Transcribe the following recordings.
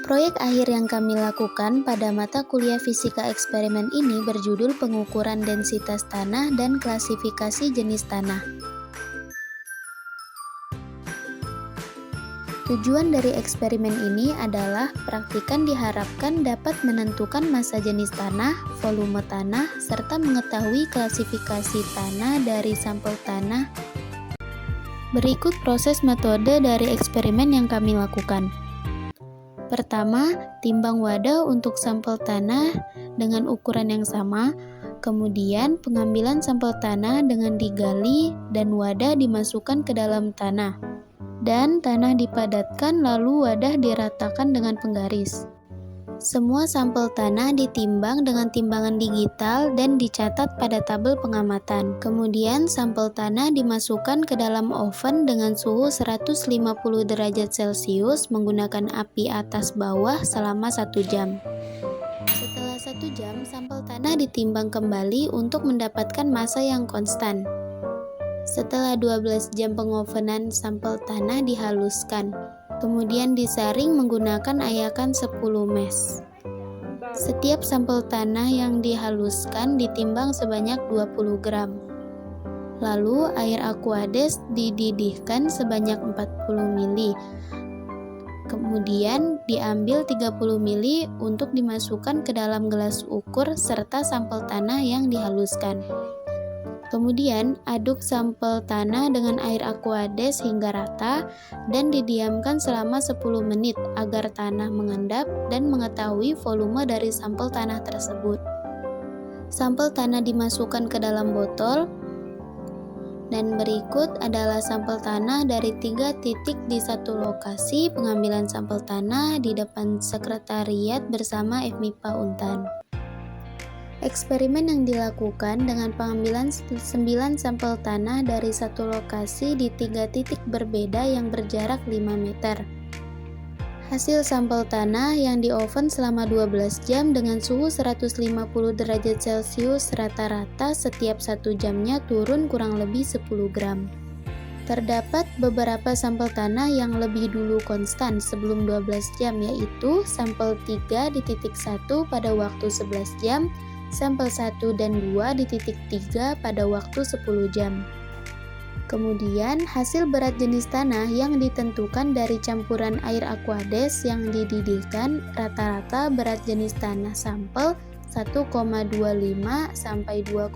Proyek akhir yang kami lakukan pada mata kuliah fisika eksperimen ini berjudul pengukuran densitas tanah dan klasifikasi jenis tanah. Tujuan dari eksperimen ini adalah praktikan diharapkan dapat menentukan massa jenis tanah, volume tanah, serta mengetahui klasifikasi tanah dari sampel tanah. Berikut proses metode dari eksperimen yang kami lakukan. Pertama, timbang wadah untuk sampel tanah dengan ukuran yang sama, kemudian pengambilan sampel tanah dengan digali dan wadah dimasukkan ke dalam tanah, dan tanah dipadatkan lalu wadah diratakan dengan penggaris. Semua sampel tanah ditimbang dengan timbangan digital dan dicatat pada tabel pengamatan. Kemudian sampel tanah dimasukkan ke dalam oven dengan suhu 150 derajat Celcius menggunakan api atas bawah selama 1 jam. Setelah 1 jam, sampel tanah ditimbang kembali untuk mendapatkan massa yang konstan. Setelah 12 jam pengovenan, sampel tanah dihaluskan. Kemudian disaring menggunakan ayakan 10 mes. Setiap sampel tanah yang dihaluskan ditimbang sebanyak 20 gram. Lalu air aquades dididihkan sebanyak 40 ml. Kemudian diambil 30 ml untuk dimasukkan ke dalam gelas ukur serta sampel tanah yang dihaluskan. Kemudian, aduk sampel tanah dengan air aquades hingga rata dan didiamkan selama 10 menit agar tanah mengendap dan mengetahui volume dari sampel tanah tersebut. Sampel tanah dimasukkan ke dalam botol, dan berikut adalah sampel tanah dari 3 titik di satu lokasi pengambilan sampel tanah di depan sekretariat bersama FMIPA Untan. Eksperimen yang dilakukan dengan pengambilan 9 sampel tanah dari satu lokasi di 3 titik berbeda yang berjarak 5 meter. Hasil sampel tanah yang di oven selama 12 jam dengan suhu 150 derajat Celcius rata-rata setiap 1 jamnya turun kurang lebih 10 gram. Terdapat beberapa sampel tanah yang lebih dulu konstan sebelum 12 jam, yaitu sampel 3 di titik 1 pada waktu 11 jam, sampel 1 dan 2 di titik 3 pada waktu 10 jam. Kemudian, hasil berat jenis tanah yang ditentukan dari campuran air aquades yang dididihkan, rata-rata berat jenis tanah sampel 1,25 sampai 2,5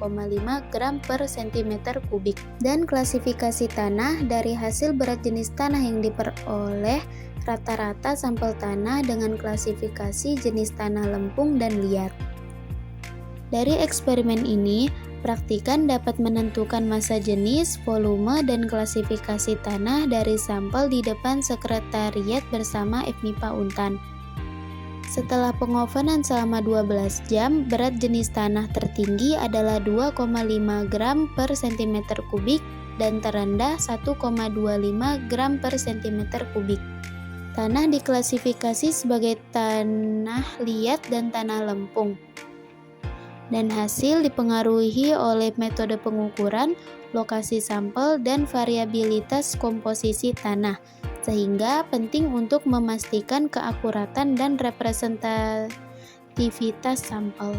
gram per cm kubik. Dan klasifikasi tanah dari hasil berat jenis tanah yang diperoleh, rata-rata sampel tanah dengan klasifikasi jenis tanah lempung dan liat. Dari eksperimen ini, praktikan dapat menentukan massa jenis, volume, dan klasifikasi tanah dari sampel di depan sekretariat bersama FMIPA Untan. Setelah pengovenan selama 12 jam, berat jenis tanah tertinggi adalah 2,5 gram per cm kubik dan terendah 1,25 gram per cm kubik. Tanah diklasifikasi sebagai tanah liat dan tanah lempung. Dan hasil dipengaruhi oleh metode pengukuran, lokasi sampel, dan variabilitas komposisi tanah, sehingga penting untuk memastikan keakuratan dan representativitas sampel.